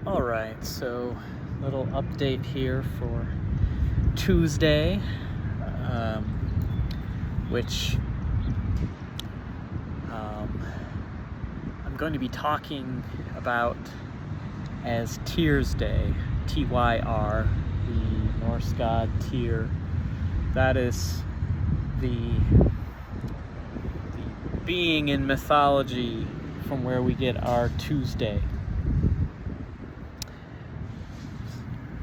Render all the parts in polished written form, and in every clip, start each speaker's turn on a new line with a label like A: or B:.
A: All right, so little update here for Tuesday, which I'm going to be talking about as Tyr's Day, Tyr, the Norse god Tyr. That is the being in mythology from where we get our Tuesday.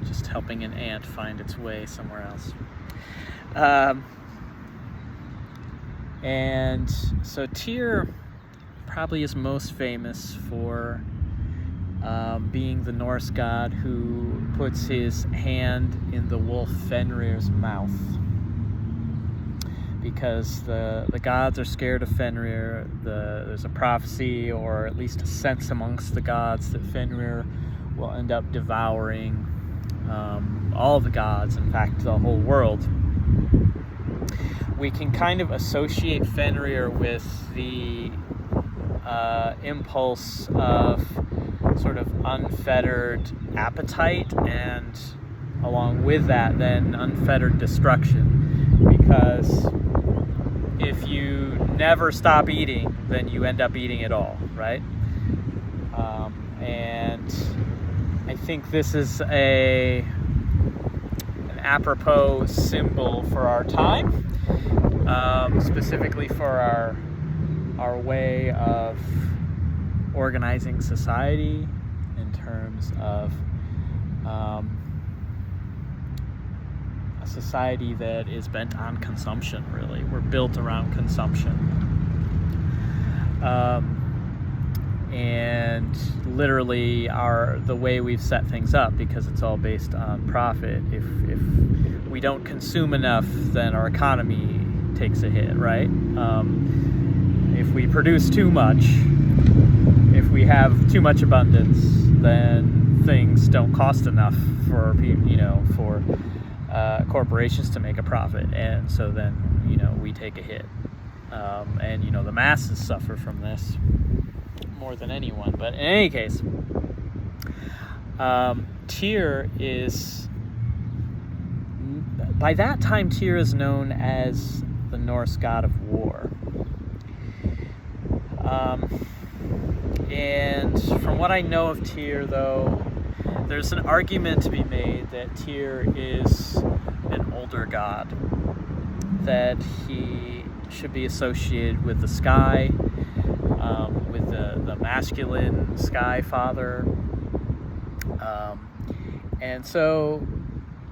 A: Just helping an ant find its way somewhere else. And so Tyr probably is most famous for being the Norse god who puts his hand in the wolf Fenrir's mouth. Because the gods are scared of Fenrir. There's a prophecy, or at least a sense amongst the gods, that Fenrir will end up devouring all the gods, in fact, the whole world. We can kind of associate Fenrir with the impulse of sort of unfettered appetite, and along with that, then unfettered destruction. Because if you never stop eating, then you end up eating it all, right? And I think this is an apropos symbol for our time, specifically for our way of organizing society in terms of a society that is bent on consumption, really. We're built around consumption. And literally the way we've set things up, because it's all based on profit. If we don't consume enough, then our economy takes a hit, right? If we produce too much, if we have too much abundance, then things don't cost enough for for corporations to make a profit, and so then we take a hit, and the masses suffer from this more than anyone. But in any case, Tyr is, by that time, Tyr is known as the Norse god of war. And from what I know of Tyr, though, there's an argument to be made that Tyr is an older god, that he should be associated with the sky, with the masculine sky father. And so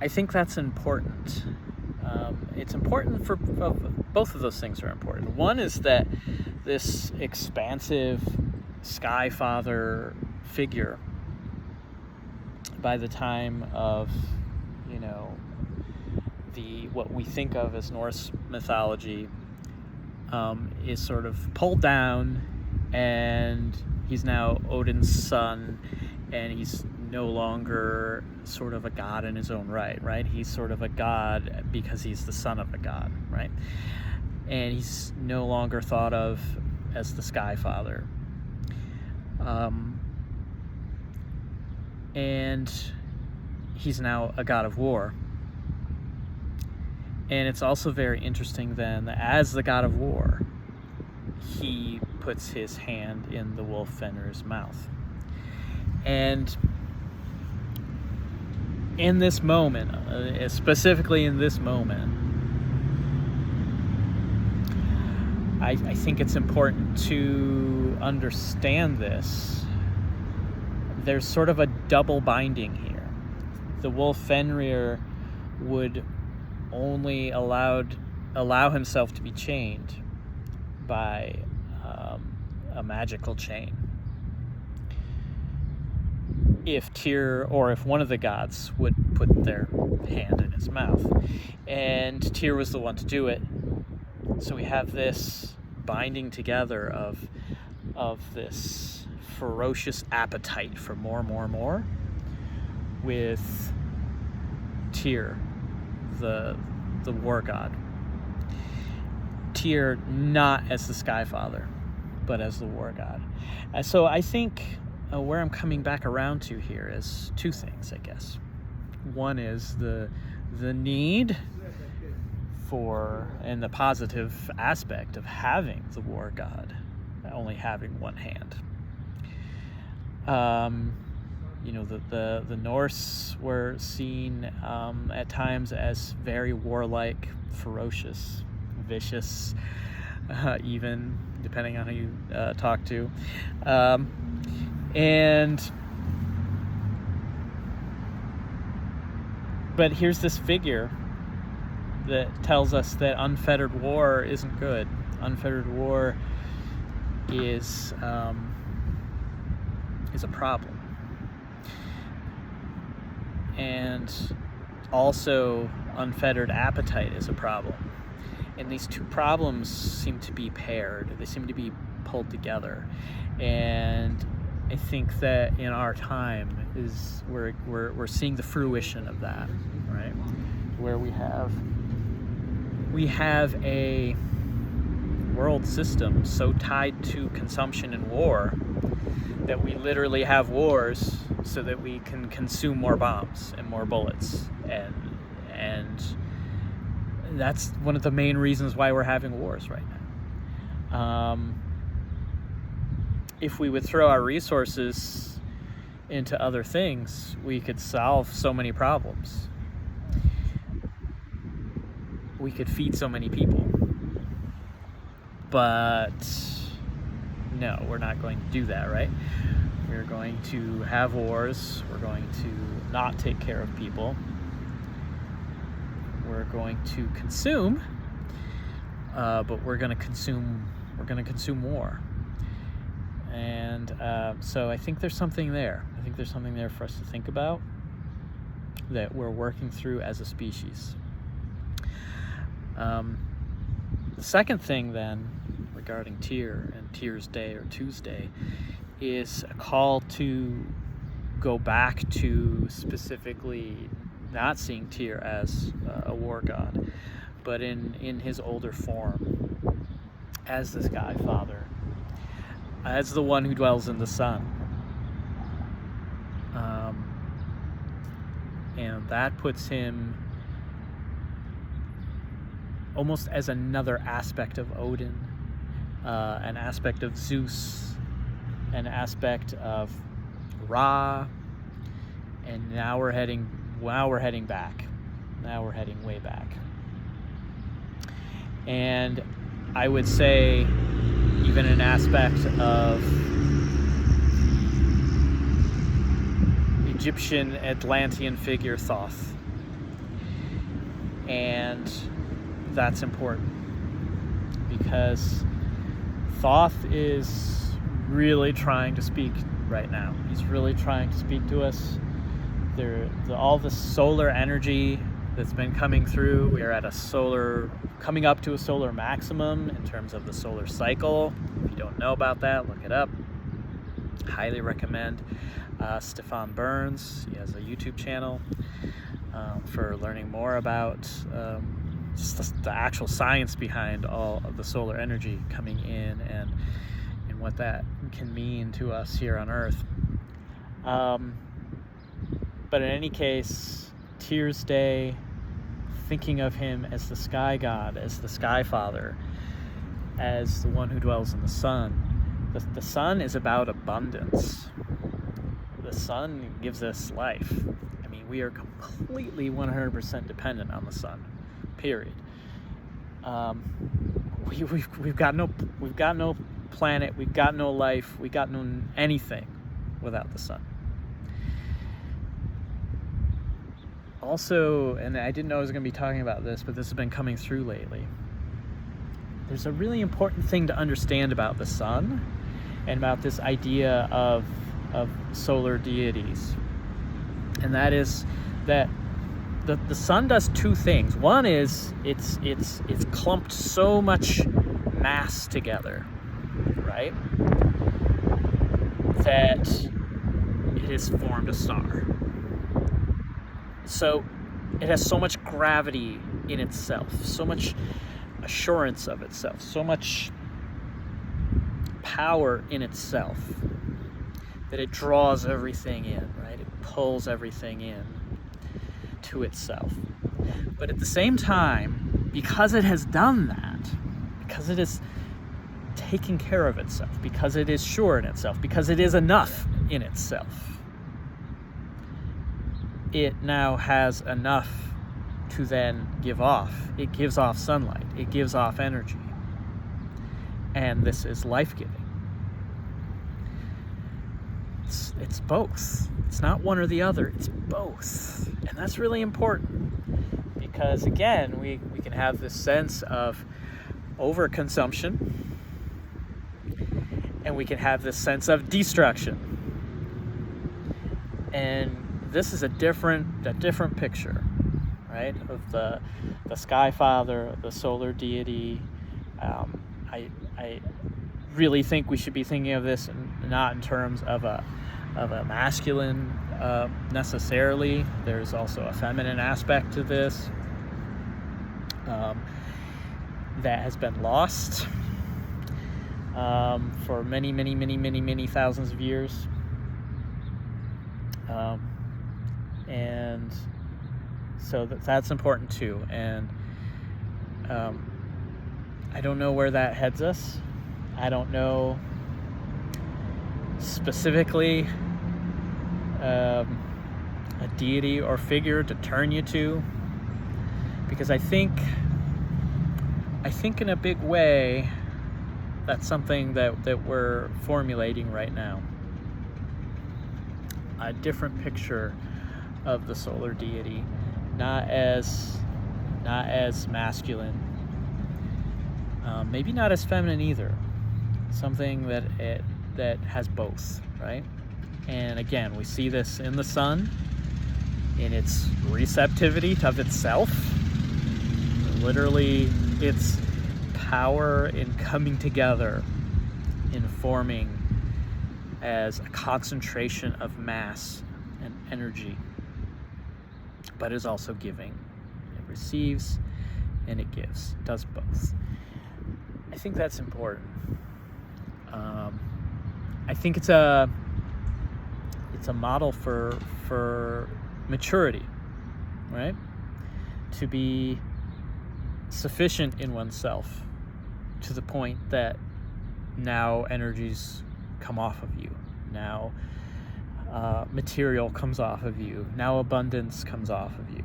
A: I think that's important. It's important for both of those things are important. One is that this expansive sky father figure, by the time of what we think of as Norse mythology, is sort of pulled down, and he's now Odin's son, and he's no longer sort of a god in his own right? He's sort of a god because he's the son of a god, right? And he's no longer thought of as the sky father. And he's now a god of war. And it's also very interesting then that as the god of war, he puts his hand in the wolf Fenrir's mouth. And in this moment, specifically in this moment, I think it's important to understand this. There's sort of a double binding here. The wolf Fenrir would only allow himself to be chained by a magical chain. If Tyr, or if one of the gods, would put their hand in his mouth. And Tyr was the one to do it. So we have this binding together of this ferocious appetite for more, with Tyr, the war god. Tyr not as the sky father, but as the war god. And so I think where I'm coming back around to here is two things, I guess. One is the need for, and the positive aspect of having the war god only having one hand. The Norse were seen at times as very warlike, ferocious, vicious, even depending on who you talk to. But here's this figure that tells us that unfettered war isn't good. Unfettered war is a problem. And also unfettered appetite is a problem. And these two problems seem to be paired. They seem to be pulled together. And I think that in our time is we're seeing the fruition of that, right? Where we have a world system so tied to consumption and war that we literally have wars so that we can consume more bombs and more bullets, and that's one of the main reasons why we're having wars right now. If we would throw our resources into other things, we could solve so many problems. We could feed so many people. But no, we're not going to do that, right? We're going to have wars. We're going to not take care of people. We're going to consume, but we're going to consume more. And so I think there's something there. I think there's something there for us to think about that we're working through as a species. The second thing then, regarding Tyr and Tyr's Day or Tuesday, is a call to go back to specifically not seeing Tyr as a war god, but in his older form, as the Sky Father, as the one who dwells in the sun. And that puts him almost as another aspect of Odin, an aspect of Zeus, an aspect of Ra, and now we're heading back. Now we're heading way back. And I would say even an aspect of Egyptian Atlantean figure Thoth. And that's important because Thoth is really trying to speak right now. He's really trying to speak to us. All the solar energy that's been coming through, we are coming up to a solar maximum in terms of the solar cycle. If you don't know about that, look it up. Highly recommend Stefan Burns. He has a YouTube channel for learning more about just the actual science behind all of the solar energy coming in and what that can mean to us here on Earth. But in any case, Tyr's Day, thinking of him as the sky god, as the sky father, as the one who dwells in the sun. The sun is about abundance. The sun gives us life. I mean, we are completely 100% dependent on the sun. Period. We've got no planet. We've got no life. We got no anything without the sun. Also, and I didn't know I was going to be talking about this, but this has been coming through lately. There's a really important thing to understand about the sun and about this idea of solar deities, and that is that the sun does two things. One is it's clumped so much mass together, right, that it has formed a star. So it has so much gravity in itself, so much assurance of itself, so much power in itself that it draws everything in, right? It pulls everything in to itself. But at the same time, because it has done that, because it is taking care of itself, because it is sure in itself, because it is enough in itself, it now has enough to then give off. It gives off sunlight, it gives off energy, and this is life-giving. It's both. It's not one or the other, it's both. And that's really important, because again, we can have this sense of overconsumption, and we can have this sense of destruction. And this is a different picture, right? Of the Sky Father, the solar deity. I really think we should be thinking of this not in terms of a masculine necessarily. There's also a feminine aspect to this that has been lost for many thousands of years. And so that's important too. And I don't know where that heads us. I don't know specifically a deity or figure to turn you to, because I think in a big way that's something that we're formulating right now. A different picture of the solar deity, not as masculine, maybe not as feminine either. Something that has both, right? And again, we see this in the sun, in its receptivity of itself, literally its power in coming together, in forming as a concentration of mass and energy, but is also giving. It receives and it gives, it does both. I think that's important. I think it's a model for maturity, right? To be sufficient in oneself to the point that now energies come off of you. Now material comes off of you. Now abundance comes off of you,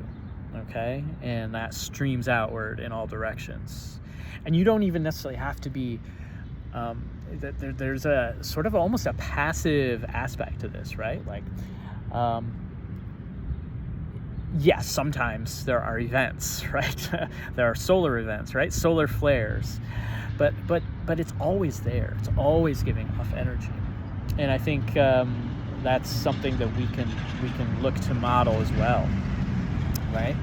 A: okay? And that streams outward in all directions. And you don't even necessarily have to be, there's a sort of almost a passive aspect to this, right? Like, yes, sometimes there are events, right? There are solar events, right? Solar flares, but it's always there. It's always giving off energy, and I think that's something that we can look to model as well, right?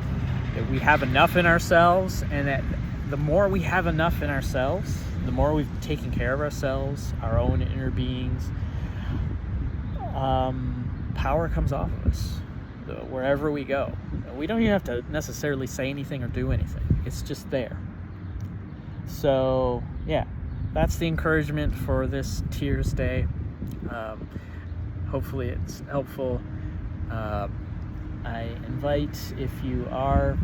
A: That we have enough in ourselves, and that the more we have enough in ourselves, the more we've taken care of ourselves, our own inner beings, power comes off of us wherever we go. We don't even have to necessarily say anything or do anything. It's just there. So yeah, that's the encouragement for this Tears Day. Hopefully it's helpful. I invite, if you are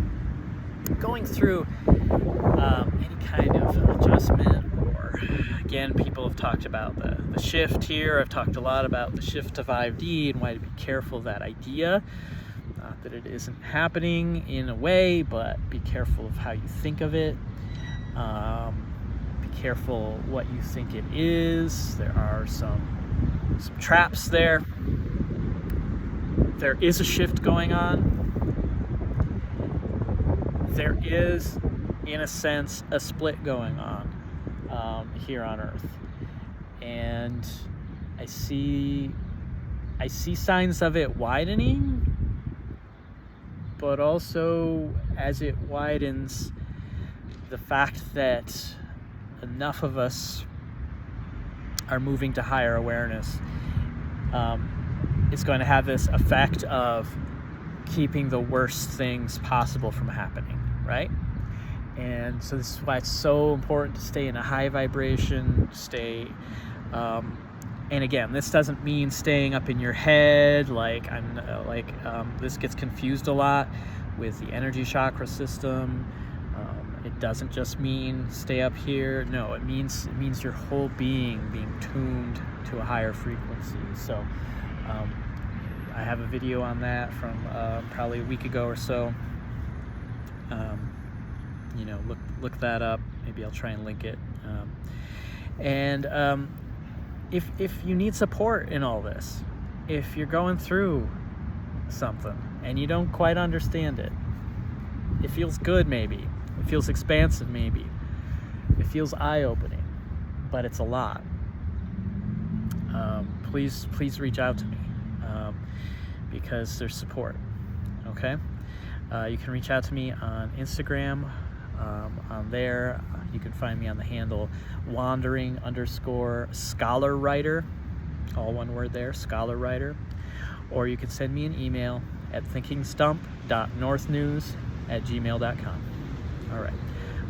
A: going through any kind of adjustment, or again, people have talked about the shift here. I've talked a lot about the shift to 5D and why to be careful of that idea. Not that it isn't happening in a way, but be careful of how you think of it. Be careful what you think it is. There are some traps there. There is a shift going on. There is, in a sense, a split going on here on Earth, and I see signs of it widening, but also as it widens, the fact that enough of us are moving to higher awareness is going to have this effect of keeping the worst things possible from happening, right? And so this is why it's so important to stay in a high vibration, stay And again, this doesn't mean staying up in your head. Like this gets confused a lot with the energy chakra system. It doesn't just mean stay up here. No, it means your whole being being tuned to a higher frequency. So I have a video on that from probably a week ago or so. You know, look that up. Maybe I'll try and link it. If you need support in all this, if you're going through something and you don't quite understand it, it feels good maybe, it feels expansive maybe, it feels eye-opening, but it's a lot. Please reach out to me, because there's support. Okay, you can reach out to me on Instagram. On there, you can find me on the handle wandering_scholar-writer, all one word there, scholar-writer. Or you can send me an email at thinkingstump.northnews@gmail.com. All right,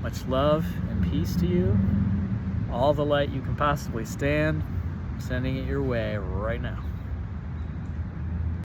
A: much love and peace to you. All the light you can possibly stand, I'm sending it your way right now.